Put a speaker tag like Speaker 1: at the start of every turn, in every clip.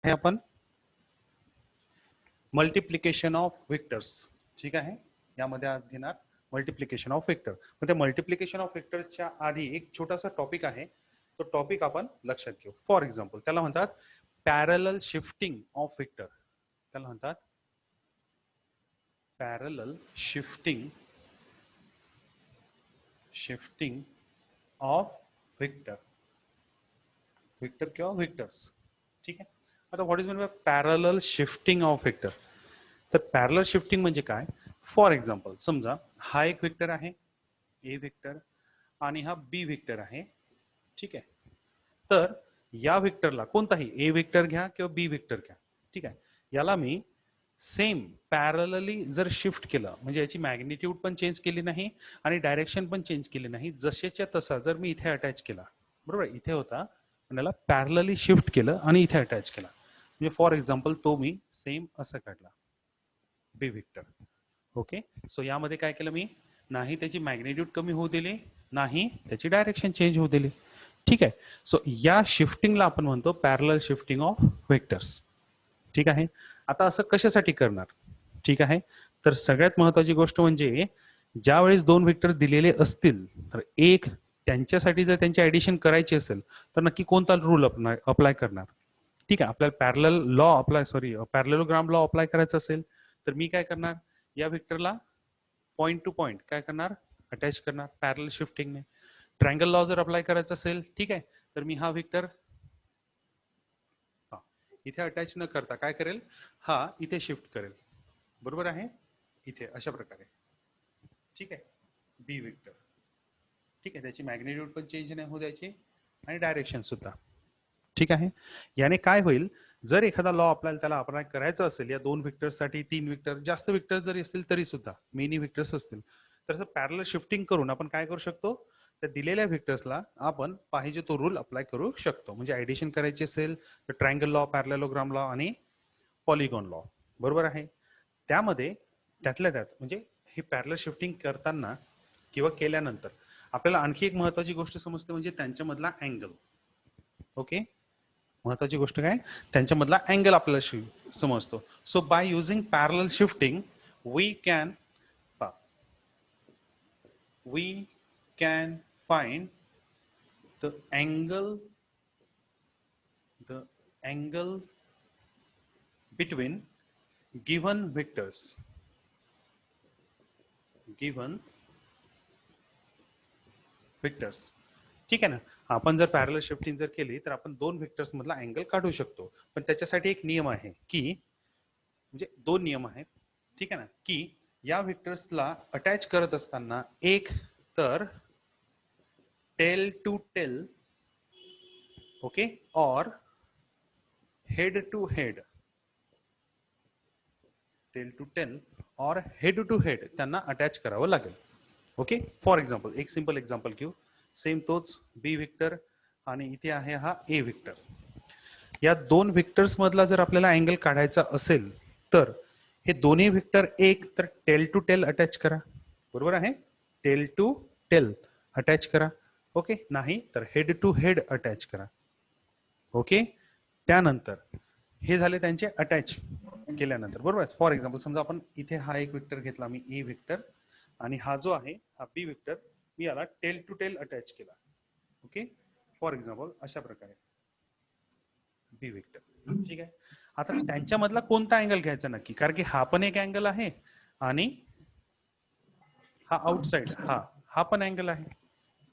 Speaker 1: आहे आपण multiplication of vectors. ठीक आहे, यामध्ये आज घेणार मल्टिप्लिकेशन ऑफ वेक्टर. मग त्या मल्टिप्लिकेशन ऑफ वेक्टर्सच्या आधी एक छोटासा टॉपिक आहे, तो टॉपिक आपण लक्षात घेऊ. फॉर एक्झाम्पल त्याला म्हणतात पॅरलल शिफ्टिंग ऑफ वेक्टर. त्याला म्हणतात पॅरलल शिफ्टिंग ऑफ वेक्टर किंवा वेक्टर्स. ठीक आहे, आता what is mean by parallel shifting of vector. तर पॅरलल शिफ्टिंग म्हणजे काय? फॉर एक्झाम्पल समजा हा एक वेक्टर आहे ए वेक्टर आणि हा बी वेक्टर आहे. ठीक आहे, तर या वेक्टरला कोणताही ए वेक्टर घ्या किंवा बी वेक्टर घ्या. ठीक आहे, याला मी सेम पॅरलली जर शिफ्ट केलं म्हणजे याची मॅग्निट्यूड पण चेंज केली नाही आणि डायरेक्शन पण चेंज केली नाही, जसेच्या तसा जर मी इथे अटॅच केला, बरोबर, इथे होता पण याला पॅरलली शिफ्ट केलं आणि इथे अटॅच केला. म्हणजे फॉर एक्झाम्पल तो मी सेम असं काढला बी वेक्टर. ओके, सो यामध्ये काय केलं मी, नाही त्याची मॅग्निट्यूड कमी होऊ दिली, नाही त्याची डायरेक्शन चेंज होऊ दिली. ठीक आहे, सो या शिफ्टिंगला आपण म्हणतो पॅरलल शिफ्टिंग ऑफ वेक्टर्स. ठीक आहे, आता असं कशासाठी करणार? ठीक आहे, तर सगळ्यात महत्वाची गोष्ट म्हणजे ज्या वेळेस दोन वेक्टर दिलेले असतील तर एक त्यांच्यासाठी जर त्यांची ऍडिशन करायची असेल तर नक्की कोणता रूल अप्लाय करणार? ठीक आहे, आपल्याला पॅरलेलोग्राम लॉ अप्लाय करायचं असेल तर मी काय करणार, या वेक्टरला पॉइंट टू पॉइंट काय करणार, अटॅच करणार पॅरलल शिफ्टिंगने. ट्रायंगल लॉ जर अप्लाय करायचं असेल, ठीक आहे, तर मी हा वेक्टर इथे अटॅच न करता काय करेल, हा इथे शिफ्ट करेल, बरोबर आहे, इथे अशा प्रकारे. ठीक आहे, बी वेक्टर. ठीक आहे, त्याची मॅग्निट्यूड पण चेंज नाही होऊ द्यायची आणि डायरेक्शन सुद्धा. ठीक आहे, याने काय होईल, जर एखादा लॉ आपल्याला त्याला अप्लाय करायचा असेल या दोन वेक्टर्ससाठी, तीन वेक्टर, जास्त वेक्टर जरी असतील तरी सुद्धा, मेनी वेक्टर्स असतील तर पॅरलल शिफ्टिंग करून आपण काय करू शकतो, त्या दिलेल्या वेक्टर्सला आपण पाहिजे तो रूल अप्लाय करू शकतो. म्हणजे ऍडिशन करायची असेल तर ट्रायंगल लॉ, पॅरलेलोग्राम लॉ आणि पॉलिगॉन लॉ, बरोबर आहे. त्यामध्ये त्यातल्या त्यात म्हणजे हे पॅरलल शिफ्टिंग करताना किंवा केल्यानंतर आपल्याला आणखी एक महत्वाची गोष्ट समजते, म्हणजे त्यांच्यामधला अँगल. ओके, महत्वाची गोष्ट काय, त्यांच्यामधला अँगल आपल्याला समजतो. So by using parallel shifting we can find the angle between given vectors. ठीक आहे ना, आपण जर पॅरलल शिफ्टिंग जर केली तर आपण दोन वेक्टर्स मधला अँगल काढू शकतो. पण त्याच्यासाठी एक नियम आहे की, म्हणजे दोन नियम आहेत. ठीक आहे ना, की या वेक्टर्सला अटॅच करत असताना एक तर टेल टू टेल, ओके, और head to head, head to head त्यांना अटॅच करावं लागेल. ओके, फॉर एक्झाम्पल एक सिंपल एक्झाम्पल घेऊ. सेम तोच बी वेक्टर आणि इथे आहे हा ए वेक्टर. या दोन वेक्टर्स मधला जर आपल्याला अँगल काढायचा असेल तर हे दोन्ही वेक्टर एक तर टेल टू टेल अटॅच करा, बरोबर आहे, टेल टू टेल अटॅच करा. ओके, नाही तर हेड टू हेड अटॅच करा. ओके, त्यानंतर हे झाले त्यांचे अटॅच केल्यानंतर, बरोबर. फॉर एक्झाम्पल समजा आपण इथे हा एक वेक्टर घेतला मी ए वेक्टर आणि हा जो आहे हा बी वेक्टर, मी याला टेल टू टेल अटॅच केला. ओके, फॉर एक्झाम्पल अशा प्रकारे बी वेक्टर. ठीक आहे, आता त्यांच्यामधला कोणता अँगल घ्यायचा नक्की, कारण की हा पण एक अँगल आहे आणि हा आउटसाइड हा पण अँगल आहे,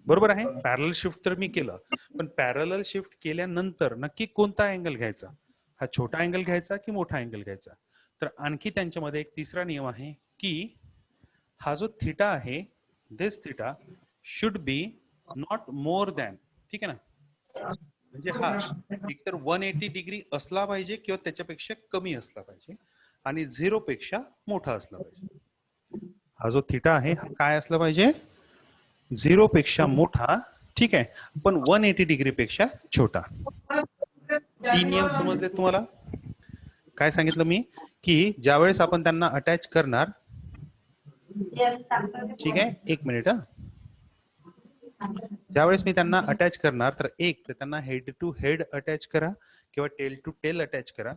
Speaker 1: बरोबर आहे. पॅरलल शिफ्ट तर मी केलं, पण पॅरलल शिफ्ट केल्यानंतर नक्की कोणता अँगल घ्यायचा, हा छोटा अँगल घ्यायचा की मोठा अँगल घ्यायचा. तर आणखी त्यांच्यामध्ये एक तिसरा नियम आहे की हा जो थीटा आहे, this theta should be not more than, ठीक आहे ना, म्हणजे हा एकतर 180 डिग्री असला पाहिजे किंवा त्याच्यापेक्षा कमी असला पाहिजे आणि 0 पेक्षा मोठा असला पाहिजे. हा जो थीटा आहे हा काय असला पाहिजे, 0 पेक्षा मोठा, ठीक आहे, पण 180 डिग्री पेक्षा छोटा. तीन नियम समजले तुम्हाला? काय सांगितलं मी, की ज्यावेळेस आपण त्यांना अटॅच करणार, ठीक आहे, एक मिनिट, ज्यावेळेस मी त्यांना अटॅच करणार तर एक तर त्यांना हेड टू हेड अटॅच करा किंवा टेल टू टेल अटॅच करा.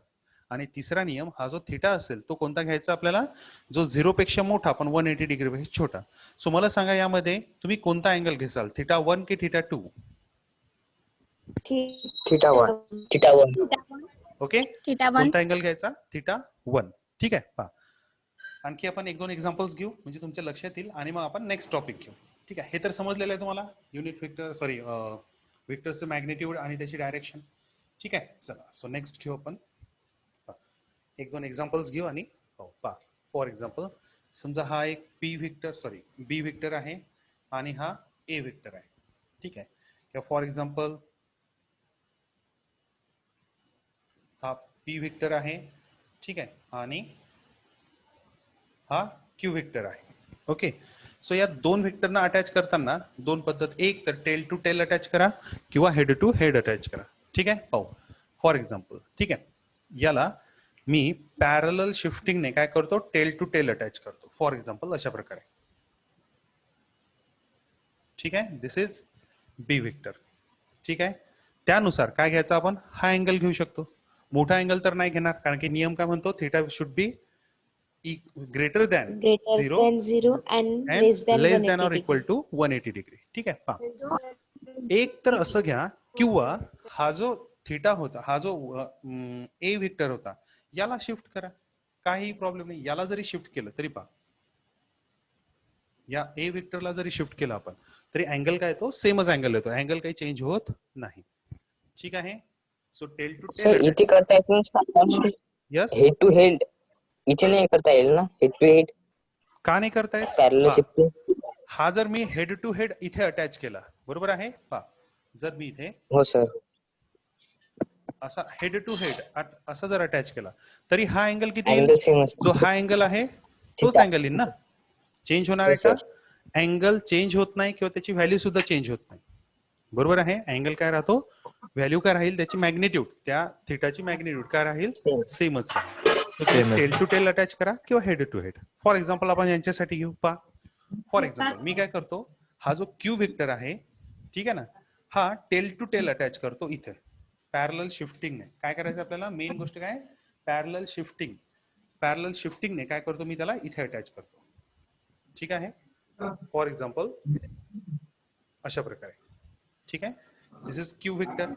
Speaker 1: आणि तिसरा नियम हा जो थिटा असेल तो कोणता घ्यायचा आपल्याला, जो 0 पेक्षा मोठा पण 180 डिग्री पेक्षा छोटा. सो मला सांगा यामध्ये तुम्ही कोणता अँगल घेसाल, थिटा 1 की थिटा 2?
Speaker 2: Theta one.
Speaker 1: ओके, कोणता अँगल घ्यायचा, थिटा 1. ठीक आहे. पहा आणखी आपण 1-2 एक्झाम्पल्स घेऊ म्हणजे तुमच्या लक्षात येईल आणि मग आपण नेक्स्ट टॉपिक घेऊ. ठीक आहे. हे तर समजलेलं आहे तुम्हाला, युनिट वेक्टर सॉरी वेक्टरचं मॅग्निट्यूड आणि त्याची डायरेक्शन. ठीक आहे. चला सो नेक्स्ट घेऊ आपण 1-2 एक्झाम्पल्स घेऊ आणि पहा. फॉर एक्झाम्पल समजा हा एक बी वेक्टर आहे आणि हा ए वेक्टर आहे. ठीक आहे. किंवा फॉर एक्झाम्पल हा पी वेक्टर आहे. ठीक आहे. आणि हा क्यू वेक्टर आहे. ओके. सो या दोन वेक्टरना अटॅच करताना दोन पद्धत, एक तर टेल टू टेल अटॅच करा किंवा हेड टू हेड अटॅच करा. ठीक आहे. पाहू. फॉर एक्झाम्पल ठीक आहे, याला मी पॅरलल शिफ्टिंगने काय करतो, टेल टू टेल अटॅच करतो. फॉर एक्झाम्पल अशा प्रकारे. ठीक आहे. This is B vector. ठीक आहे. त्यानुसार काय घ्यायचं आपण, हा अँगल घेऊ शकतो. मोठा अँगल तर नाही घेणार कारण की नियम काय म्हणतो, theta should be greater than 0
Speaker 2: and
Speaker 1: and less than or
Speaker 2: 180
Speaker 1: equal to 180 degree. ठीक आहे. पहा, एक तर असं घ्या किंवा हा जो थीटा होता, हा जो ए वेक्टर होता याला शिफ्ट करा, काही प्रॉब्लेम नाही. याला जरी शिफ्ट केलं तरी पहा, या ए वेक्टरला जरी शिफ्ट केलं आपण तरी अँगल काय येतो, सेमच अँगल येतो. अँगल काही चेंज होत नाही. ठीक आहे. So tail to tail
Speaker 2: sir इथे करता येत नाही.
Speaker 1: यस,
Speaker 2: हेड टू हेड इथे नाही करता येईल ना, हेड टू हेड
Speaker 1: का नाही करता येत?
Speaker 2: Parallel shifting.
Speaker 1: हा जर मी हेड टू हेड इथे अटॅच केला, बरोबर आहे. पहा, जर मी इथे
Speaker 2: हो सर
Speaker 1: असा हेड टू हेड असा जर अटॅच केला तरी हा अँगल किती
Speaker 2: अँगल
Speaker 1: येईल,
Speaker 2: सेम
Speaker 1: जो हा अँगल आहे तोच
Speaker 2: थीटा.
Speaker 1: अँगल येईल ना. चेंज होणार आहे का? अँगल चेंज होत नाही किंवा त्याची व्हॅल्यू सुद्धा चेंज होत नाही. बरोबर आहे. अँगल काय राहतो, व्हॅल्यू काय राहील, त्याची मॅग्निट्यूड, त्या थिटाची मॅग्निट्यूड काय राहील, सेमच राहील. टेल टू टेल अटॅच करा किंवा head to head. For example आपण यांच्यासाठी घेऊ. पहा, फॉर एक्झाम्पल मी काय करतो, हा जो क्यू वेक्टर आहे, ठीक आहे ना, हा टेल टू टेल अटॅच करतो इथे पॅरलल शिफ्टिंगने. काय करायचं आपल्याला, मेन गोष्ट काय, पॅरलल शिफ्टिंग. पॅरलल शिफ्टिंगने काय करतो मी, त्याला इथे अटॅच करतो. ठीक आहे. फॉर एक्झाम्पल अशा प्रकारे. ठीक आहे. This is Q vector.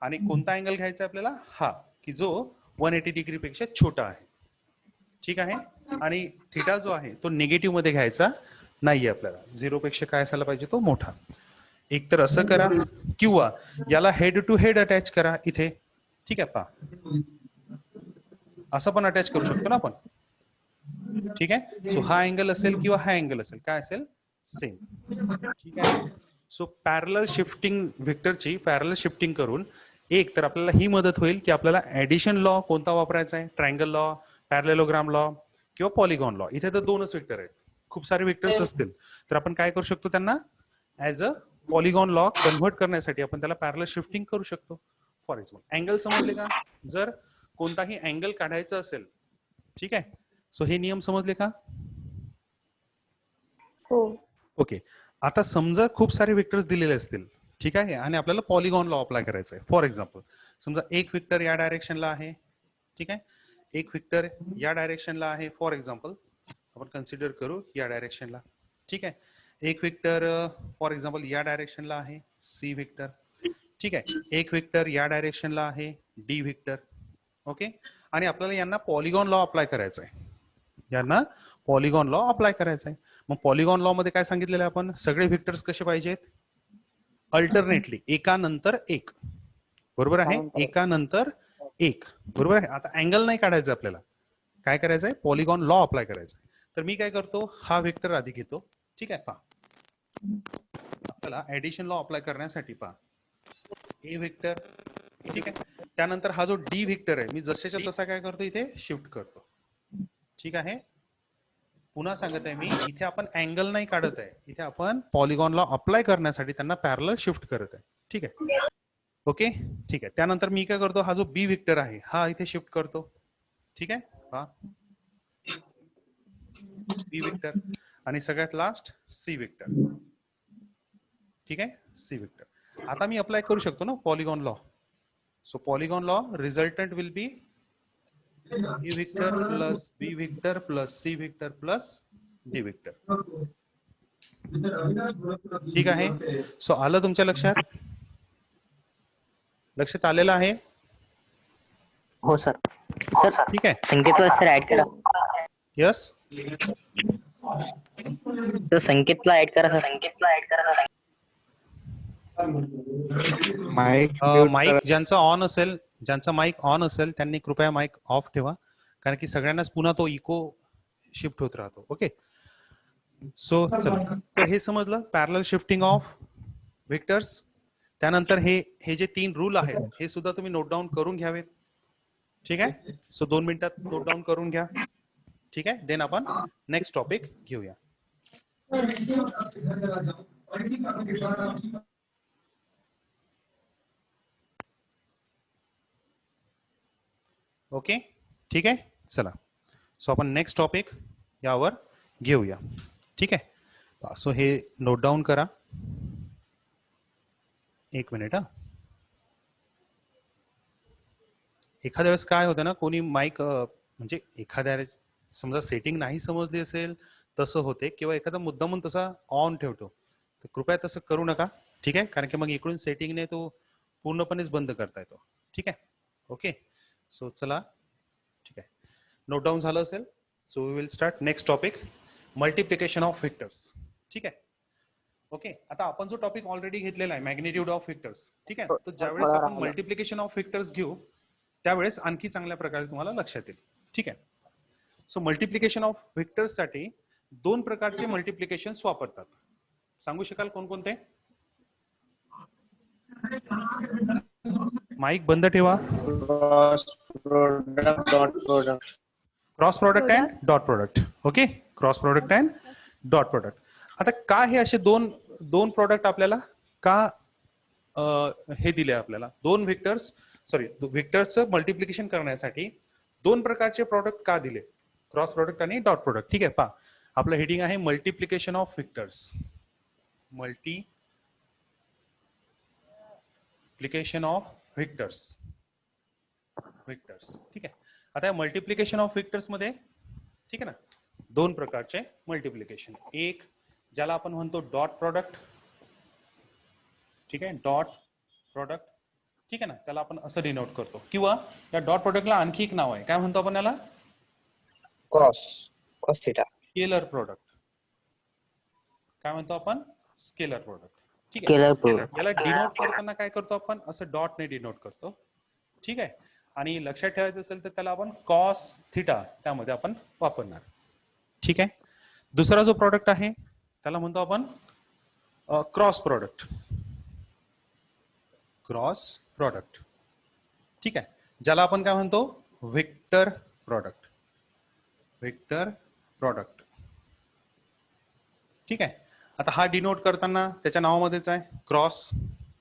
Speaker 1: आणि कोणता अँगल घ्यायचा आपल्याला, हा की जो 180 डिग्री पेक्षा छोटा आहे. ठीक आहे. आणि थिटा जो आहे तो निगेटिव्ह मध्ये घ्यायचा नाहीये आपल्याला, 0 पेक्षा काय असायला पाहिजे, तो मोठा. एक तर असं करा किंवा याला हेड टू हेड अटॅच करा इथे. ठीक आहे. पहा, असं पण अटॅच करू शकतो ना आपण. ठीक आहे. सो हा अँगल असेल किंवा हा अँगल असेल, काय असेल, सेम. ठीक आहे. सो पॅरलल शिफ्टिंग वेक्टरची पॅरलल शिफ्टिंग करून एक तर आपल्याला ही मदत होईल की आपल्याला ऍडिशन लॉ कोणता वापरायचा आहे, ट्रायंगल लॉ, पॅरलेलोग्राम लॉ किंवा पॉलिगॉन लॉ. इथे तर दोनच वेक्टर आहेत. खूप सारे वेक्टर्स असतील तर आपण काय करू शकतो, त्यांना as a polygon law convert करण्यासाठी आपण त्याला पॅरलल शिफ्टिंग करू शकतो. फॉर एक्झाम्पल अँगल समजले का, जर कोणताही अँगल काढायचा असेल, ठीक आहे, सो हे नियम समजले का?
Speaker 2: हो.
Speaker 1: ओके. आता समजा खूप सारे वेक्टर्स दिलेले असतील, ठीक आहे, आणि आपल्याला पॉलिगॉन लॉ अप्लाय करायचा आहे. फॉर एक्झाम्पल समजा एक वेक्टर या डायरेक्शनला आहे, ठीक आहे, एक वेक्टर या डायरेक्शनला आहे. फॉर एक्झाम्पल आपण कन्सिडर करू या डायरेक्शनला. ठीक आहे. एक वेक्टर फॉर एक्झाम्पल या डायरेक्शनला आहे, सी वेक्टर. ठीक आहे. एक वेक्टर या डायरेक्शनला आहे, डी वेक्टर. ओके. आणि आपल्याला यांना पॉलिगॉन लॉ अप्लाय करायचा आहे, यांना पॉलिगॉन लॉ अप्लाय करायचा आहे. मग पॉलिगॉन लॉ मध्ये काय सांगितलेलं आहे आपण, सगळे वेक्टर्स कसे पाहिजेत, अल्टरनेटली, एकानंतर एक. बरोबर आहे. एकानंतर एक. बरोबर आहे. आता अँगल नाही काढायचं आपल्याला, काय करायचं आहे, पॉलिगॉन लॉ अप्लाय करायचा आहे. तर मी काय करतो, हा वेक्टर आधी घेतो. ठीक आहे. पहा, आपल्याला ऍडिशन लॉ अप्लाय करण्यासाठी पहा, ए वेक्टर, ठीक आहे, त्यानंतर हा जो डी वेक्टर आहे मी जशाच्या तसा काय करतो, इथे शिफ्ट करतो. ठीक आहे. पुन्हा सांगत आहे मी, इथे आपण अँगल नाही काढत आहे, इथे आपण पॉलिगॉन लॉ अप्लाय करण्यासाठी त्यांना पॅरलल शिफ्ट करत आहे. ठीक आहे. ओके. ठीक आहे. त्यानंतर मी काय करतो, हा जो बी वेक्टर आहे हा इथे शिफ्ट करतो. ठीक आहे. हा बी वेक्टर. आणि सगळ्यात लास्ट सी वेक्टर. ठीक आहे. C vector. आता मी अप्लाय करू शकतो ना polygon law. So polygon law resultant will be A vector plus B vector plus C vector plus D vector. ठीक आहे. सो आलं तुमच्या लक्षात आलेलं आहे.
Speaker 2: हो सर. सर
Speaker 1: ठीक आहे.
Speaker 2: संकेतला सर ऍड करा.
Speaker 1: यस.
Speaker 2: तर संकेतला ऍड करा सर.
Speaker 1: माईक ज्यांचा माईक ऑन असेल त्यांनी कृपया माईक ऑफ ठेवा, कारण की सगळ्यांनाच पुन्हा तो इको शिफ्ट होत राहतो. ओके. सो चला, तर हे समजलं पॅरलल शिफ्टिंग ऑफ व्हेक्टर्स. त्यानंतर हे जे 3 रूल आहेत हे सुद्धा तुम्ही नोट डाऊन करून घ्यावेत. ठीक आहे. सो 2 मिनिटात नोट डाऊन करून घ्या. ठीक आहे. देन आपण नेक्स्ट टॉपिक घेऊया. ओके. ठीक आहे. चला, सो आपण नेक्स्ट टॉपिक यावर घेऊया. ठीक आहे. सो हे नोट डाऊन करा. 1 मिनिट. एखाद्या वेळेस काय होतं ना, कोणी माईक म्हणजे एखाद्या समजा सेटिंग नाही समजली असेल तसं होते, किंवा एखादा मुद्दामून तसा ऑन ठेवतो, तर कृपया तसं करू नका. ठीक आहे. कारण की मग इकडून सेटिंगने तो पूर्णपणेच बंद करता येतो. ठीक आहे. ओके. सो चला, ठीक आहे. नोट डाऊन झालं असेल. So we will start next topic, multiplication of vectors. ठीक आहे. ओके. आता आपण जो टॉपिक ऑलरेडी घेतलेला आहे मॅग्निट्यूड ऑफ व्हेक्टर्स. ठीक आहे. तर ज्यावेळेस आपण मल्टिप्लिकेशन ऑफ व्हेक्टर्स घेऊ त्यावेळेस आणखी चांगल्या प्रकारे तुम्हाला लक्षात येईल. ठीक आहे. सो मल्टिप्लिकेशन ऑफ व्हेक्टर्स साठी 2 प्रकारचे मल्टिप्लिकेशन्स वापरतात. सांगू शकाल कोणकोणते? माईक बंद ठेवा. Cross product and dot product. Okay. Cross product and dot product. आता का हे असे दोन प्रोडक्ट आपल्याला का हे दिले आपल्याला? 2 व्हेक्टर्सचं मल्टिप्लिकेशन करण्यासाठी 2 प्रकारचे प्रोडक्ट का दिले? क्रॉस प्रोडक्ट आणि डॉट प्रोडक्ट. ठीक आहे. पहा, आपलं हेडिंग आहे multiplication of vectors. Multiplication of vectors. ठीक आहे. आता या मल्टिप्लिकेशन ऑफ व्हेक्टर्स मध्ये, ठीक आहे ना, 2 प्रकारचे मल्टिप्लिकेशन. एक ज्याला आपण म्हणतो डॉट प्रोडक्ट. ठीक आहे. Dot product. ठीक आहे ना, त्याला आपण असं डिनोट करतो, किंवा या डॉट प्रोडक्टला आणखी एक नाव आहे. काय म्हणतो आपण याला?
Speaker 2: Cross theta.
Speaker 1: Scalar product. काय म्हणतो आपण? Scalar product. ठीक आहे.
Speaker 2: Scalar product.
Speaker 1: याला डिनोट करताना काय करतो आपण? असं डॉट ने डिनोट करतो. ठीक आहे. आणि लक्षात ठेवायचं असेल तर त्याला आपण कॉस थिटा त्यामध्ये आपण वापरणार. ठीक आहे. दुसरा जो प्रोडक्ट आहे त्याला म्हणतो आपण क्रॉस प्रोडक्ट. ठीक आहे. ज्याला आपण काय म्हणतो? Vector product. ठीक आहे. आता हा डिनोट करताना त्याच्या नावामध्येच आहे क्रॉस.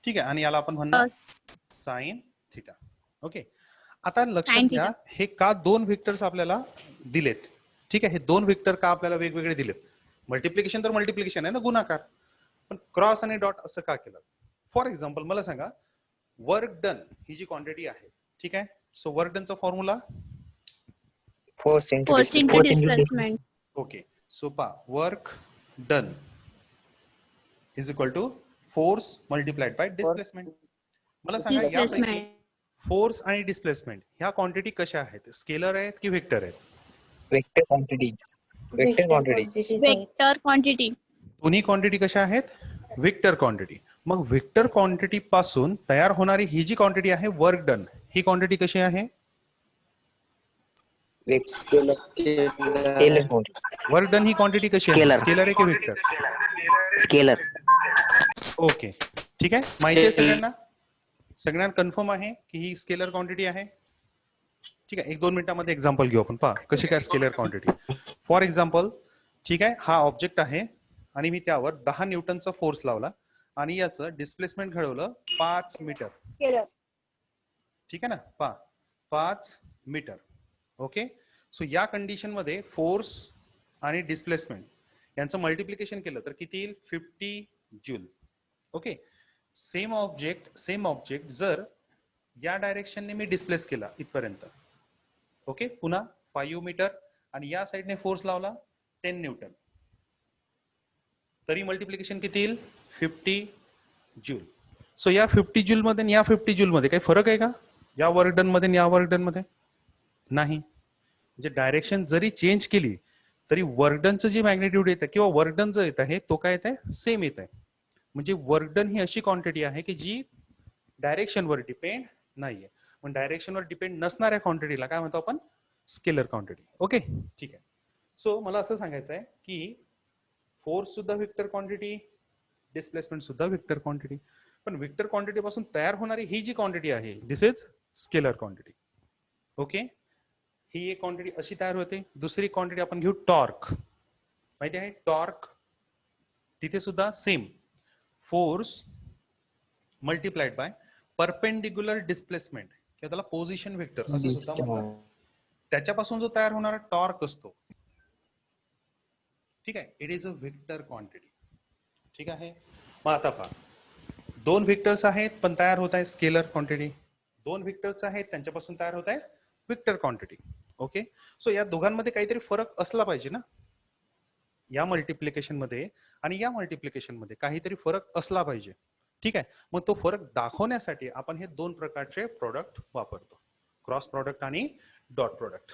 Speaker 1: ठीक आहे. आणि याला आपण म्हणणार साइन थिटा. ओके. आता लक्षात घ्या, हे का 2 व्हेक्टर्स आपल्याला दिलेत? ठीक आहे. हे 2 व्हेक्टर का आपल्याला वेगवेगळे दिलेत? मल्टिप्लिकेशन तर मल्टिप्लिकेशन आहे ना, गुणाकार. पण क्रॉस आणि डॉट असं का केलं? फॉर एक्झाम्पल मला सांगा, वर्क डन ही जी क्वांटिटी आहे, ठीक आहे. सो वर्क डनचा formula
Speaker 2: force into displacement.
Speaker 1: Okay. So work done is equal to force multiplied by displacement. मला सांगा, यापैकी फोर्स आणि डिस्प्लेसमेंट ह्या क्वांटिटी कशा आहेत? स्केलर आहेत की व्हेक्टर आहेत?
Speaker 2: Vector quantity.
Speaker 1: दोन्ही क्वांटिटी कशा आहेत? Vector quantity. मग व्हेक्टर क्वांटिटी पासून तयार होणारी ही जी क्वांटिटी आहे वर्क डन, ही क्वांटिटी कशी आहे? वर्क डन ही क्वांटिटी कशी आहे? स्केलर आहे की व्हेक्टर?
Speaker 2: स्केलर.
Speaker 1: ओके. ठीक आहे. माहिती आहे सगळ्यांना कन्फर्म आहे की ही स्केलर क्वांटिटी आहे? ठीक आहे. 1-2 मिनिटांमध्ये एक्झाम्पल घेऊ आपण. पहा कशी काय स्केलर क्वांटिटी. फॉर एक्झाम्पल, ठीक आहे, हा ऑब्जेक्ट आहे आणि मी त्यावर 10 न्यूटनचा फोर्स लावला आणि याचं डिस्प्लेसमेंट घडवलं 5 मीटर. ठीक आहे ना. पहा 5 मीटर. ओके. सो या कंडिशन मध्ये फोर्स आणि डिस्प्लेसमेंट यांचं मल्टिप्लिकेशन केलं तर किती येईल? 50 जूल. ओके. सेम ऑब्जेक्ट जर या डायरेक्शनने मी डिस्प्लेस केला इथपर्यंत. ओके, पुन्हा 5 मीटर आणि या साईडने फोर्स लावला 10 न्यूटन. तरी मल्टिप्लिकेशन किती येईल? 50 जूल. सो या 50 जूल मध्ये आणि या 50 जूल मध्ये काही फरक आहे का? या वर्क डन मध्ये आणि या वर्क डन मध्ये नाही. म्हणजे डायरेक्शन जरी चेंज केली तरी वर्क डनचं जे मॅग्नेट्यूड येतं किंवा वर्क डन जो येत आहे तो काय येत आहे? सेम येत आहे. म्हणजे वर्क डन ही अशी क्वांटिटी आहे की जी डायरेक्शनवर डिपेंड नाहीये. पण डायरेक्शनवर डिपेंड नसणाऱ्या क्वांटिटीला काय म्हणतो आपण? Scalar quantity. ओके, ठीक आहे. सो मला असं सांगायचं आहे की फोर्स सुद्धा वेक्टर क्वांटिटी, डिस्प्लेसमेंट सुद्धा वेक्टर क्वांटिटी. पण वेक्टर क्वांटिटी पासून तयार होणारी ही जी क्वांटिटी आहे this is scalar quantity. Okay, ही एक क्वांटिटी अशी तयार होते. दुसरी क्वांटिटी आपण घेऊ टॉर्क. माहिती आहे टॉर्क? तिथे सुद्धा same force multiplied bye perpendicular displacement किंवा त्याला पोझिशन वेक्टर असं सुद्धा म्हणतात. त्याच्यापासून जो तयार होणारा टॉर्क असतो, ठीक आहे, it is a vector quantity. ठीक आहे. मग आता पहा, दोन वेक्टर्स आहेत पण तयार होत आहे स्केलर क्वांटिटी. दोन वेक्टर्स आहेत त्यांच्यापासून तयार होत आहे वेक्टर क्वांटिटी. ओके, सो या दोघांमध्ये काहीतरी फरक असला पाहिजे ना. या मल्टिप्लिकेशन मध्ये आणि या मल्टिप्लिकेशन मध्ये काहीतरी फरक असला पाहिजे. ठीक आहे. मग तो फरक दाखवण्यासाठी आपण हे दोन प्रकारचे प्रोडक्ट वापरतो, क्रॉस प्रोडक्ट आणि डॉट प्रोडक्ट.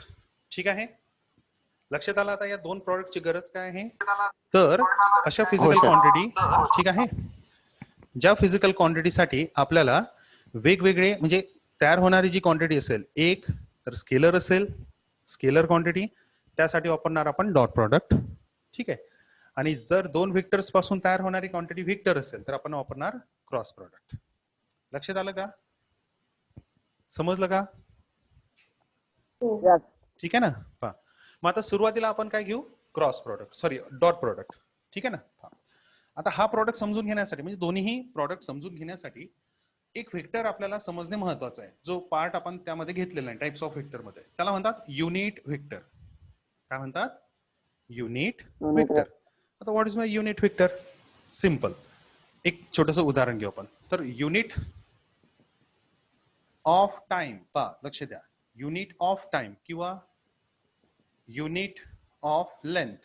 Speaker 1: ठीक आहे. लक्षात आलं आता या दोन प्रोडक्टची गरज काय आहे? तर अशा फिजिकल क्वांटिटी, ठीक आहे, ज्या फिजिकल क्वांटिटीसाठी आपल्याला वेगवेगळे म्हणजे तयार होणारी जी क्वांटिटी असेल, एक तर स्केलर असेल, स्केलर क्वांटिटी, त्यासाठी वापरणार आपण डॉट प्रोडक्ट. ठीक आहे. आणि जर दोन व्हेक्टर्स पासून तयार होणारी क्वांटिटी व्हेक्टर असेल तर आपण वापरणार क्रॉस प्रोडक्ट. लक्षात आलं का? समजलं का? ठीक आहे ना. पहा, मग आता सुरुवातीला आपण काय घेऊ? Cross product, sorry dot product. ठीक आहे ना. आता हा प्रोडक्ट समजून घेण्यासाठी म्हणजे दोन्ही प्रोडक्ट समजून घेण्यासाठी एक व्हेक्टर आपल्याला समजणे महत्वाचं आहे. जो पार्ट आपण त्यामध्ये घेतलेला आहे टाइप्स ऑफ व्हेक्टर मध्ये, त्याला म्हणतात युनिट व्हेक्टर. काय म्हणतात? Unit vector. आता what is my unit vector? Simple, एक छोटंसं उदाहरण घेऊ आपण. तर युनिट ऑफ टाइम, पहा लक्ष द्या, युनिट ऑफ टाइम किंवा युनिट ऑफ लेंथ,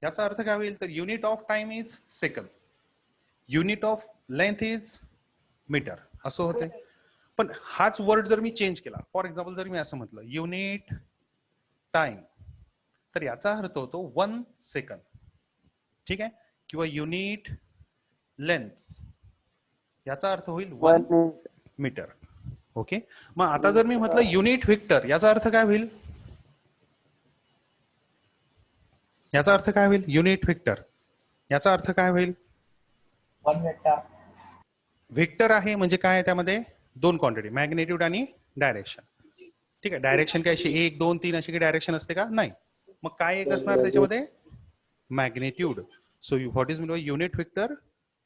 Speaker 1: याचा अर्थ काय होईल? तर unit of time is second, unit of length is metre, असं होते. पण हाच वर्ड जर मी चेंज केला, फॉर एक्झाम्पल जर मी असं म्हटलं युनिट टाइम, तर याचा अर्थ होतो 1 सेकंद. ठीक आहे. किंवा युनिट लेंथ, याचा अर्थ होईल 1 मीटर. ओके. मग आता जर मी म्हटलं युनिट व्हेक्टर, याचा अर्थ काय होईल? याचा अर्थ काय होईल? युनिट व्हेक्टर याचा अर्थ काय होईल? व्हेक्टर आहे म्हणजे काय? त्यामध्ये दोन क्वांटिटी, मॅग्नेट्यूड आणि डायरेक्शन. ठीक आहे. डायरेक्शन काय अशी 1 2 3 अशी काही डायरेक्शन असते का? नाही. मग काय एक असणार त्याच्यामध्ये? Magnitude. So what is mean by unit vector?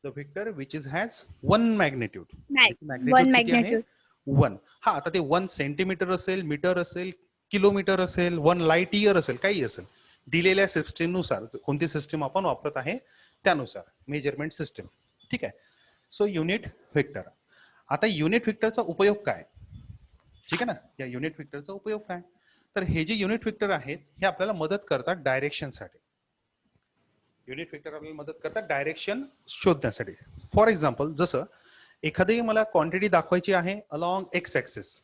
Speaker 1: The vector which is has 1 magnitude. Magnitude किती आहे? 1. हा, आता ते 1 सेंटीमीटर असेल, मीटर असेल, किलोमीटर असेल, 1 लाईट इयर असेल, काही असेल, दिलेल्या सिस्टीमनुसार, कोणती सिस्टीम आपण वापरत आहे त्यानुसार मेजरमेंट सिस्टीम. ठीक आहे. So unit vector. आता युनिट व्हेक्टरचा उपयोग काय? ठीक आहे ना. या युनिट व्हेक्टरचा उपयोग काय? तर हे जे युनिट व्हेक्टर आहेत हे आपल्याला मदत करतात डायरेक्शनसाठी. युनिट व्हेक्टर आपल्याला मदत करतात डायरेक्शन शोधण्यासाठी. फॉर एक्झाम्पल, जसं एखादी मला क्वांटिटी दाखवायची आहे अलॉंग एक्स ऍक्सिस.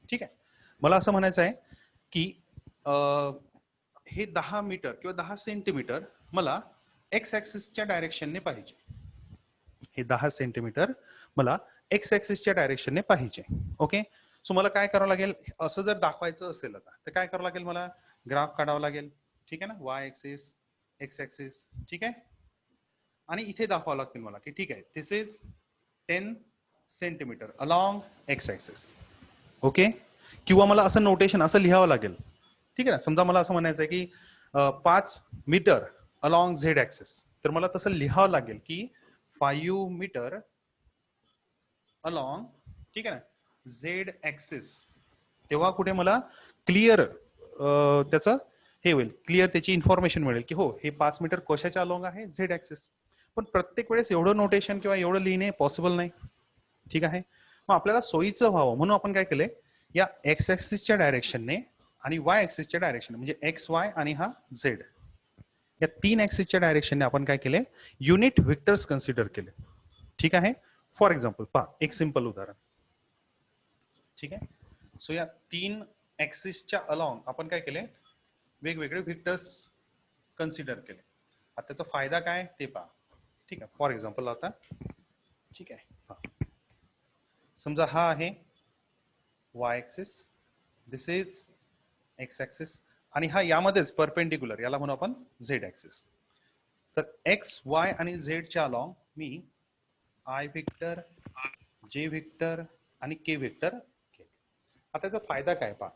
Speaker 1: ठीक आहे. मला असं म्हणायचं आहे की हे 10 मीटर किंवा 10 सेंटीमीटर मला एक्स ऍक्सिसच्या डायरेक्शनने पाहिजे. हे 10 सेंटीमीटर मला एक्स ऍक्सिसच्या डायरेक्शनने पाहिजे. ओके. सो मला काय करावं लागेल? असं जर दाखवायचं असेल आता तर काय करावं लागेल? मला ग्राफ काढावं लागेल. ठीक आहे ना. Y axis, x axis. ठीक आहे. आणि इथे दाखवावं लागतील मला की ठीक आहे, this is 10 centimetre along x axis. Okay. किंवा मला असं नोटेशन असं लिहावं लागेल. ठीक आहे ना. समजा मला असं म्हणायचं आहे की 5 मीटर अलॉंग झेड ऍक्सिस, तर मला तसं लिहावं लागेल की 5 मीटर अलॉंग, ठीक आहे ना, झेड ऍक्सिस. तेव्हा कुठे मला क्लिअर त्याचं हे होईल, क्लिअर त्याची इन्फॉर्मेशन मिळेल की हो, हे 5 मीटर कशाच्या अलॉंग आहे? Z axis. पण प्रत्येक वेळेस एवढं नोटेशन किंवा एवढं लिहिणे पॉसिबल नाही. ठीक आहे. मग आपल्याला सोयीचं व्हावं म्हणून आपण काय केलंय, या एक्स ऍक्सिसच्या डायरेक्शनने आणि वाय ऍक्सिसच्या डायरेक्शन म्हणजे एक्स वाय आणि हा झेड, या 3 ऍक्सिसच्या डायरेक्शनने आपण काय केले, युनिट व्हेक्टर्स कन्सिडर केले. ठीक आहे. फॉर एक्झाम्पल पहा एक सिंपल उदाहरण. ठीक आहे. सो या 3 ऍक्सिसच्या अलॉंग आपण काय केले, वेगवेगळे व्हेक्टर्स कन्सिडर केले. आता त्याचा फायदा काय ते पहा. ठीक आहे. फॉर एक्झाम्पल आता ठीक आहे, पहा. समजा हा आहे Y axis, this is x axis आणि हा यामध्येच परपेंडिक्युलर, याला म्हणू आपण झेड ऍक्सिस. तर एक्स वाय आणि झेडच्या अलॉंग मी आय व्हेक्टर, जे व्हेक्टर आणि के व्हेक्टर. आता त्याचा फायदा काय पहा.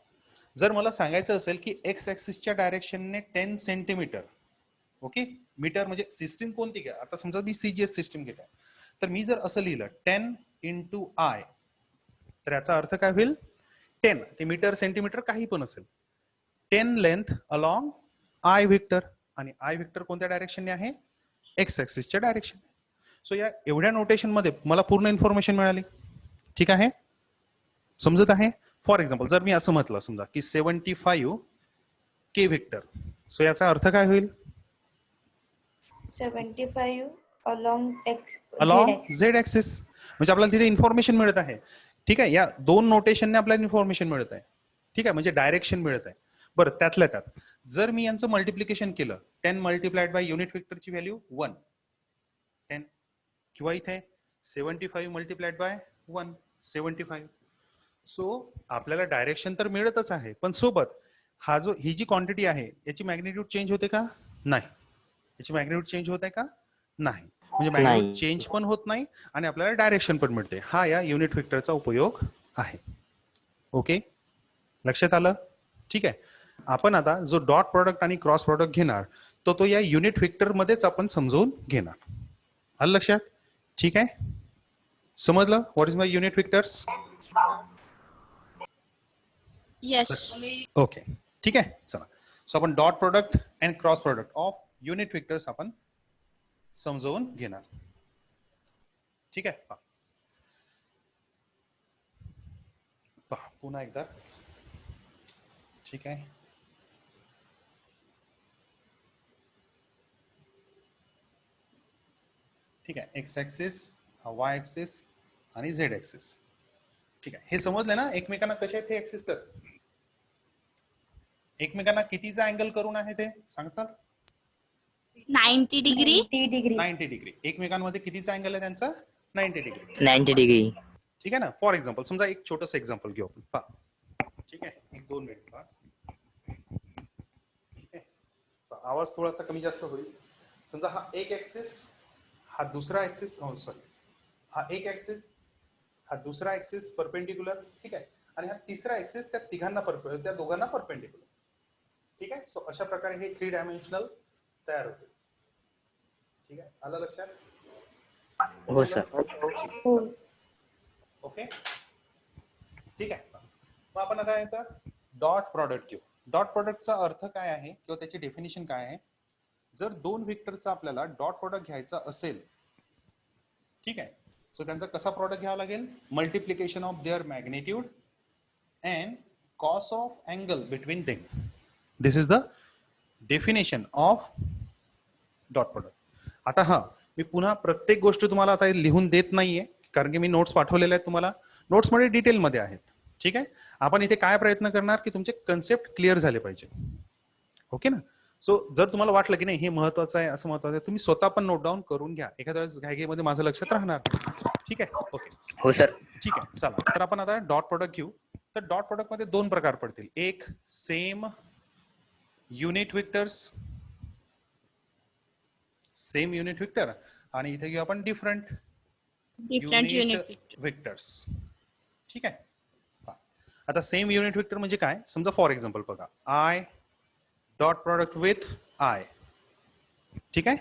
Speaker 1: जर मला सांगायचं असेल की एक्स ऍक्सिसच्या डायरेक्शनने 10 सेंटीमीटर, ओके, मीटर म्हणजे सिस्टीम कोणती घ्या, आता समजा मी सीजीएस सिस्टीम घेत आहे, तर मी जर असं लिहिलं 10 इंटू आय, तर याचा अर्थ काय होईल, 10 ते मीटर सेंटीमीटर काही पण असेल, 10 लेंथ अलॉंग आय व्हेक्टर, आणि आय व्हेक्टर कोणत्या डायरेक्शनने आहे, एक्स ऍक्सिसच्या डायरेक्शन. सो या एवढ्या नोटेशन मध्ये मला पूर्ण इन्फॉर्मेशन मिळाली. ठीक आहे, समजत आहे. फॉर एक्झाम्पल जर मी असं म्हटलं समजा की 75 के व्हेक्टर, सो याचा अर्थ काय होईल,
Speaker 3: 75
Speaker 1: अलॉंग झेड ऍक्सिस, म्हणजे आपल्याला तिथे इन्फॉर्मेशन मिळत आहे. ठीक आहे, या 2 नोटेशनने आपल्याला इन्फॉर्मेशन मिळत आहे. ठीक आहे, म्हणजे डायरेक्शन मिळत आहे. बरं, त्यातल्या त्यात जर मी यांचं मल्टिप्लिकेशन केलं, 10 मल्टिप्लाइड बाय युनिट व्हेक्टरची व्हॅल्यू 1, 10, किंवा इथे 75 मल्टिप्लाइड बाय 1, 75. सो आपल्याला डायरेक्शन तर मिळतच आहे, पण सोबत ही जी क्वांटिटी आहे याची मॅग्निट्यूड चेंज होते का, नाही. याची मॅग्निट्यूड चेंज होत आहे का, नाही. म्हणजे मॅग्निट्यूड
Speaker 2: नाही.
Speaker 1: चेंज पण होत नाही आणि आपल्याला डायरेक्शन पण मिळते. हा या युनिट व्हेक्टरचा उपयोग आहे. ओके, लक्षात आलं. ठीक आहे, आपण आता जो डॉट प्रॉडक्ट आणि क्रॉस प्रॉडक्ट घेणार तो या युनिट व्हेक्टर मध्येच आपण समजून घेणार. आलं लक्षात. ठीक आहे, समजलं what is my unit vectors.
Speaker 4: Yes.
Speaker 1: Okay, ठीक आहे, चला. सो आपण dot product and cross product of unit vectors आपण समजावून घेणार. ठीक आहे, पहा पुन्हा एकदा. ठीक आहे, ठीक आहे, एक्स ऍक्सिस, वाय ऍक्सिस आणि झेड ऍक्सिस. ठीक आहे, हे समजले ना एकमेकांना कसे आहेत हे ऍक्सिस. तर एकमेकांना कितीचा अँगल करून आहे ते सांगतात,
Speaker 4: 90 degree.
Speaker 1: 90 डिग्री. एकमेकांमध्ये कितीचा अँगल आहे त्यांचा, 90 डिग्री.
Speaker 2: 90 डिग्री.
Speaker 1: ठीक आहे ना. फॉर एक्झाम्पल समजा एक छोटस एक्झाम्पल घेऊ आपण, पहा. ठीक आहे, 1-2 मिनिट पहा. ठीक आहे, आवाज थोडासा कमी जास्त होईल. समजा हा एक ऍक्सिस, हा दुसरा ऍक्सिस, सॉरी, हा एक ऍक्सिस, हा दुसरा ऍक्सिस परपेंडिक्युलर. ठीक आहे, आणि हा तिसरा ऍक्सिस त्या दोघांना परपेंडिक्युलर. ठीक आहे, सो अशा प्रकारे हे 3 डायमेन्शनल तयार होते. ठीक आहे, आलं लक्षात.
Speaker 2: हो सर.
Speaker 1: ओके, ठीक आहे. मग आपण आता याचा डॉट प्रॉडक्ट घेऊ. डॉट प्रॉडक्टचा अर्थ काय आहे किंवा त्याची डेफिनेशन काय आहे. जर 2 व्हेक्टरचा आपल्याला डॉट प्रॉडक्ट घ्यायचा असेल, ठीक आहे, सो त्यांचा कसा प्रॉडक्ट घ्यावा लागेल, multiplication of there magnitude and cos of angle between them. This is the definition of dot product. आता हा मी पुन्हा प्रत्येक गोष्ट तुम्हाला आता लिहून देत नाहीये, कारण की मी नोट्स पाठवलेले आहेत तुम्हाला, नोट्स मध्ये डिटेल मध्ये आहेत. ठीक आहे, आपण इथे काय प्रयत्न करणार की तुमचे कन्सेप्ट क्लिअर झाले पाहिजे. ओके ना. सो जर तुम्हाला वाटलं की नाही हे महत्वाचं आहे, असं महत्वाचं आहे, तुम्ही स्वतः पण नोट डाऊन करून घ्या. एखाद्या वेळेस घाईघाईमध्ये माझं लक्षात राहणार. ठीक आहे, ओके.
Speaker 2: हो सर.
Speaker 1: ठीक आहे, चला. तर आपण आता डॉट प्रोडक्ट घेऊ. तर डॉट प्रोडक्ट मध्ये 2 प्रकार पडतील. एक same unit vectors, same unit vector, आणि इथे घेऊ आपण डिफरंट
Speaker 4: Unit
Speaker 1: व्हेक्टर्स. ठीक आहे, आता सेम युनिट व्हेक्टर म्हणजे काय, समजा फॉर एक्झाम्पल बघा, I dot product with I. ठीक आहे,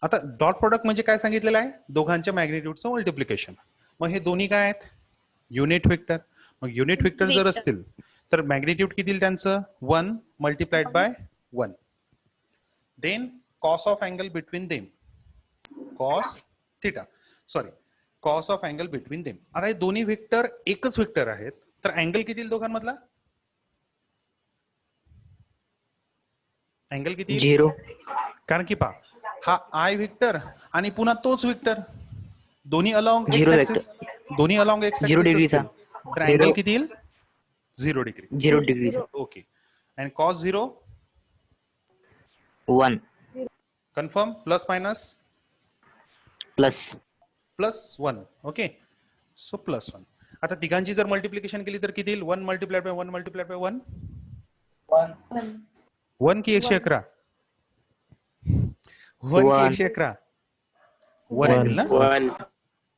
Speaker 1: आता डॉट प्रोडक्ट म्हणजे काय सांगितलेलं आहे, दोघांच्या मॅग्निट्यूडचं मल्टिप्लिकेशन. मग हे दोन्ही काय आहेत, युनिट व्हेक्टर. मग युनिट व्हेक्टर जर असतील तर मॅग्निट्यूड किती त्यांचं, 1 multiplied by 1. Then cos of angle between them, cos theta, sorry, cos of angle between them. आता हे दोन्ही व्हेक्टर एकच व्हेक्टर आहेत, तर अँगल किती येईल दोघांमधला? अँगल किती येईल?
Speaker 2: 0.
Speaker 1: कारण की पहा, हा आय व्हेक्टर आणि पुन्हा तोच व्हेक्टर दोन्ही अलॉंग एक्स
Speaker 2: 0
Speaker 1: ऍक्सिस, दोन्ही अलॉंग एक्स
Speaker 2: 0
Speaker 1: ऍक्सिस
Speaker 2: डिग्रीचा.
Speaker 1: असतील, तर अँगल किती येईल? 0 डिग्री.
Speaker 2: 0 डिग्रीचा.
Speaker 1: Okay. And cos 0
Speaker 2: 1
Speaker 1: confirm, plus minus
Speaker 2: plus
Speaker 1: plus 1. Okay, so plus 1. आता तिघांची जर मल्टिप्लिकेशन केली तर किती येईल? 1 मल्टिप्लाइड बाय 1 मल्टिप्लाइड बाय 1 1 की 111? 1 की 111? 1 येईल ना?
Speaker 3: 1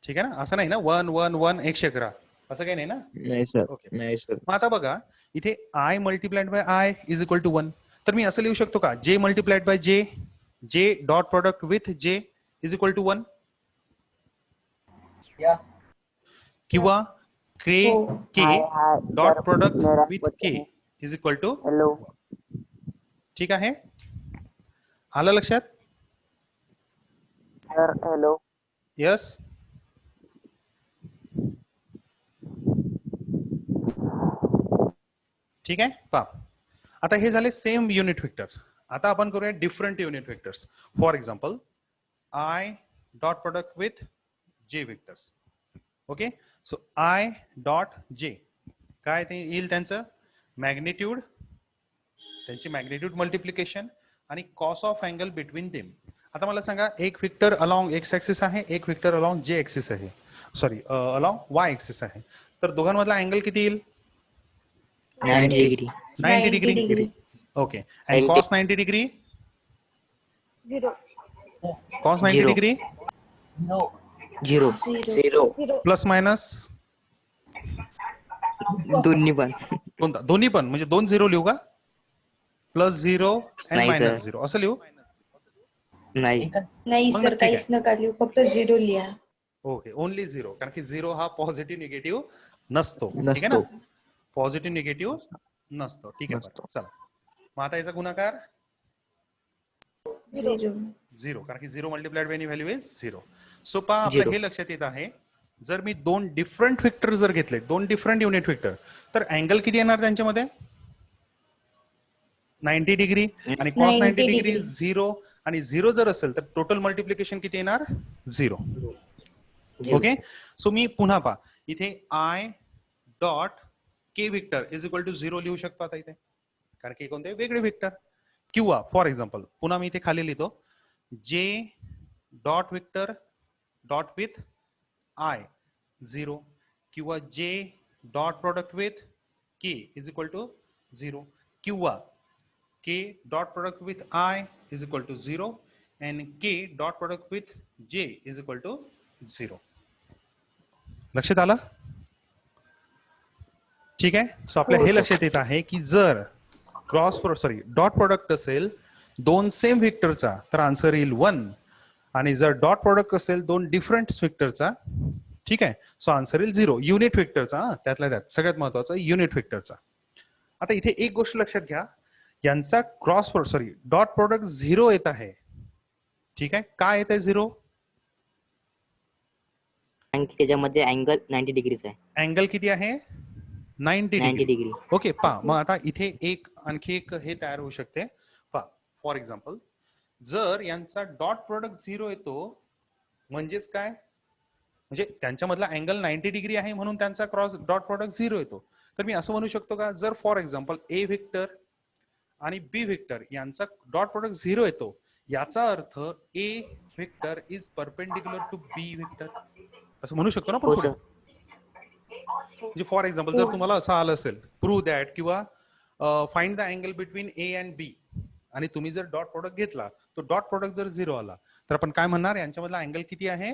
Speaker 1: ठीक आहे ना, असं नाही ना 1 1 1 111 असं काही नाही ना.
Speaker 2: नाही सर.
Speaker 1: ओके.
Speaker 2: नाही सर.
Speaker 1: मग आता बघा, इथे i multiplied by i is equal to 1. तर मी असं लिहू शकतो का, जे multiplied by j, j dot product with j is equal to 1, किंवा k k dot product with k is equal to. ठीक आहे, आलं लक्षात?
Speaker 2: हॅलो.
Speaker 1: यस. ठीक आहे, पहा आता हे झाले सेम युनिट व्हेक्टर. आता आपण करूया different unit vectors. For example i dot product with j vectors. Okay, so i dot j काय ते येईल? त्यांचं मॅग्निट्यूड, त्यांची मॅग्निट्यूड मल्टिप्लिकेशन आणि cos of angle between them. आता मला सांगा, एक व्हेक्टर अलॉंग एक्स ऍक्सिस आहे, एक व्हेक्टर अलॉंग जे ऍक्सिस आहे, सॉरी अलॉंग वाय ऍक्सिस आहे. तर दोघांमधला अँगल किती येईल?
Speaker 2: 90 degree.
Speaker 1: 90 degree. Okay. And cos 90 degree? Cos 90 degree
Speaker 2: 0.
Speaker 3: 0
Speaker 1: plus minus
Speaker 2: दोन्ही पण.
Speaker 1: कोणता? दोन्ही पण म्हणजे 2 0 लिहू का? प्लस 0 अँड
Speaker 2: नाही
Speaker 1: मायनस
Speaker 2: सर.
Speaker 1: 0 असं लिहू?
Speaker 2: नाही.
Speaker 5: नाही
Speaker 1: मग
Speaker 5: सर,
Speaker 1: नक्की
Speaker 5: काहीच नका लिहू, फक्त 0 लिहा.
Speaker 1: Okay, only 0. कारण की 0 हा पॉझिटिव्ह निगेटिव्ह नसतो. ठीक आहे ना, पॉझिटिव्ह निगेटिव्ह नसतो. ठीक आहे, बरं चला. मग आता याचा गुणाकार 0, कारण की 0 multiplied by any value is 0. So पहा, आपलं
Speaker 2: 0.
Speaker 1: हे लक्षात येत आहे, जर मी दोन डिफरंट व्हेक्टर जर घेतले, दोन डिफरंट युनिट व्हेक्टर, तर अँगल किती येणार त्यांच्यामध्ये? 90 डिग्री. आणि कॉस 90 डिग्री 0 आणि 0 जर असेल तर टोटल मल्टिप्लिकेशन किती येणार? 0. ओके, सो मी पुन्हा पहा, इथे i dot k vector is equal to 0 लिहू शकतो आता इथे, कारण की कोणते वेगळे व्हेक्टर. किंवा फॉर एक्झाम्पल पुन्हा मी इथे खाली लिहितो, j dot vector dot with i 0, किंवा j dot product with k is equal to 0, किंवा k dot product with i is equal to 0 and k dot product with j is equal to 0. लक्षात आलं? ठीक आहे, so आपल्या हे लक्षात येत आहे की जर डॉट प्रोडक्ट असेल दोन सेम व्हेक्टरचा तर आन्सर येईल 1, आणि जर डॉट प्रोडक्ट असेल दोन डिफरंट व्हेक्टरचा, ठीक आहे, सो आन्सर येईल 0. युनिट व्हेक्टरचा, त्यातल्या त्यात सगळ्यात महत्वाचा युनिट व्हेक्टरचा. आता इथे एक गोष्ट लक्षात घ्या, यांचा डॉट प्रोडक्ट 0 येत आहे. ठीक आहे, काय येत आहे 0?
Speaker 2: कारण की त्याच्यामध्ये अँगल 90 डिग्रीचा आहे.
Speaker 1: अँगल किती आहे? 90 डिग्री. ओके, पहा मग आता इथे आणखी एक हे तयार होऊ शकते. पहा, फॉर एक्झाम्पल जर यांचा डॉट प्रोडक्ट 0 येतो म्हणजेच काय? म्हणजे त्यांच्यामधला अँगल 90 डिग्री आहे म्हणून त्यांचा डॉट प्रोडक्ट 0 येतो. तर मी असं म्हणू शकतो का, जर फॉर एक्झाम्पल ए व्हेक्टर आणि बी व्हेक्टर यांचा डॉट प्रोडक्ट 0 येतो, याचा अर्थ a vector is perpendicular to b vector, असं म्हणू शकतो ना आपण पुढे. म्हणजे फॉर एक्झाम्पल जर तुम्हाला असं आलं असेल, प्रूव्ह दॅट किंवा find the angle between a and b, आणि तुम्ही जर डॉट प्रोडक्ट घेतला, तो डॉट प्रोडक्ट जर 0 आला तर आपण काय म्हणणार? यांच्यामधला अँगल किती आहे?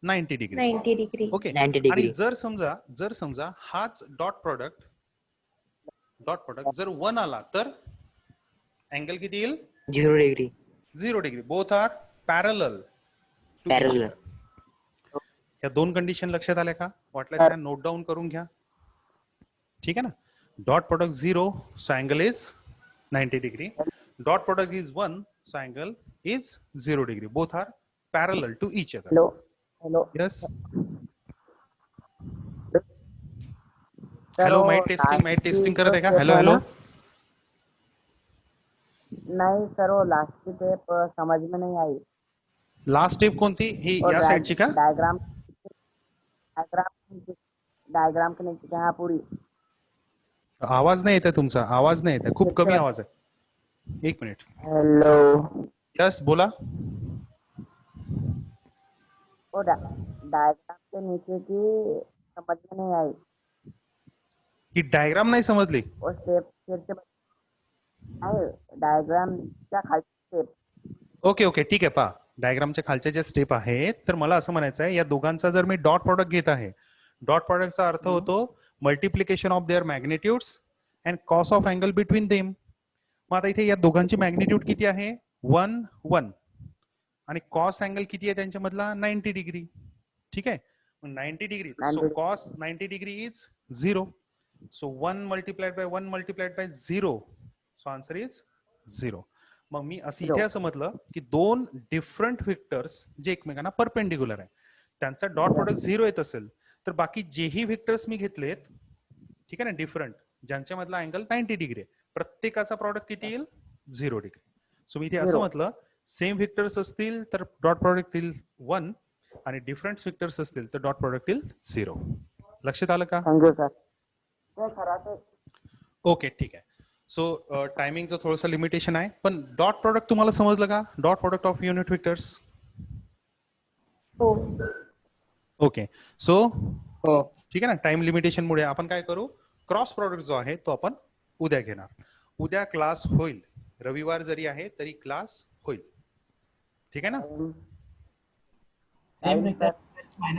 Speaker 1: 90 डिग्री. ओके, आणि जर समजा हाच डॉट प्रोडक्ट जर 1 आला तर अँगल किती येईल?
Speaker 2: 0 degree.
Speaker 1: 0 degree. Both are parallel. या दोन कंडिशन लक्षात आल्या का? वाटल्यास नोट डाऊन करून घ्या. ठीक आहे ना, dot product 0 so angle is 90 degree, dot product is 1 so angle is 0 degree. Both are parallel to each other.
Speaker 2: Hello.
Speaker 1: Yes. Hello mike testing करत आहे का? Hello hello.
Speaker 3: नहीं सर वो लास्ट की टेप समझ में नहीं आई।
Speaker 1: लास्ट स्टेप कोणती? ही
Speaker 3: और
Speaker 1: या साईडची का?
Speaker 3: डायग्राम डायग्राम डायग्राम के नीचे हाँ पूरी
Speaker 1: आवाज नाही येत आहे तुमचा, आवाज नाही येत आहे, खूप कमी आवाज आहे. एक मिनिट.
Speaker 3: हेलो
Speaker 1: यस बोला.
Speaker 3: वो डायग्राम के नीचे की समझ में नहीं आई।
Speaker 1: ही डायग्राम नाही समजली.
Speaker 3: वो स्टेप फिर से डायग्रामच्या खालची स्टेप.
Speaker 1: ओके ओके ठीक आहे. पहा डायग्रामच्या खालच्या ज्या स्टेप आहेत, तर मला असं म्हणायचं आहे, या दोघांचा जर मी डॉट प्रॉडक्ट घेत आहे, डॉट प्रॉडक्टचा अर्थ होतो multiplication of their magnitudes and cos of angle between them. मग आता इथे या दोघांची मॅग्निट्यूड किती आहे? 1 1 आणि कॉस अँगल किती आहे त्यांच्यामधला? 90 डिग्री. ठीक आहे. 90 degree, so cos 90 degree is 0. So 1 multiplied by 1 multiplied by 0, so answer is 0. मग मी असं इथे असं म्हटलं की दोन डिफरंट व्हेक्टर्स जे एकमेकांना परपेंडिक्युलर आहे, त्यांचा डॉट प्रोडक्ट 0 येत असेल तर बाकी जेही व्हेक्टर्स मी घेतलेत, ठीक आहे ना, डिफरंट, ज्यांच्या मधला अँगल 90 डिग्री आहे, प्रत्येकाचा प्रॉडक्ट किती येईल? 0 डिग्री. सो मी इथे असं म्हटलं, सेम व्हेक्टर्स असतील तर डॉट प्रोडक्ट येईल 1 आणि डिफरंट व्हेक्टर्स असतील तर डॉट प्रोडक्ट येईल 0. लक्षात आलं का?
Speaker 3: Thank you sir.
Speaker 1: ओके ठीक आहे. सो टायमिंगचं थोडंसं लिमिटेशन आहे, पण डॉट प्रोडक्ट तुम्हाला समजलं का? Dot product of unit vectors.
Speaker 5: हो.
Speaker 1: ओके. सो
Speaker 2: हो.
Speaker 1: ठीक आहे ना, टाइम लिमिटेशन मुळे आपण काय करू, क्रॉस प्रोडक्ट जो आहे तो आपण उद्या घेणार. उद्या क्लास होईल, रविवार जरी आहे तरी क्लास होईल. ठीक आहे ना.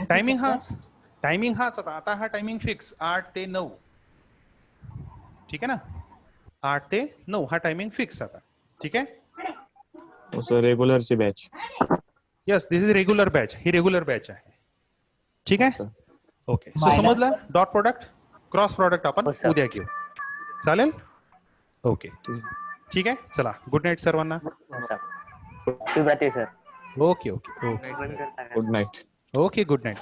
Speaker 1: टायमिंग हाच आता हा टायमिंग फिक्स 8 ते 9. ठीक आहे ना, 8 ते 9 हा टायमिंग फिक्स आता. ठीक आहे.
Speaker 6: सर रेग्युलरची batch.
Speaker 1: Yes, this is regular batch. ही रेग्युलर बॅच आहे. ठीक आहे. ओके. सो समजलं, डॉट प्रोडक्ट क्रॉस प्रोडक्ट आपण उद्या घेऊ. चालेल. ओके ठीक आहे. चला, गुड नाईट सर्वांना.
Speaker 2: शुभ रात्री sir.
Speaker 1: Okay okay okay
Speaker 6: good night.
Speaker 1: Okay good night.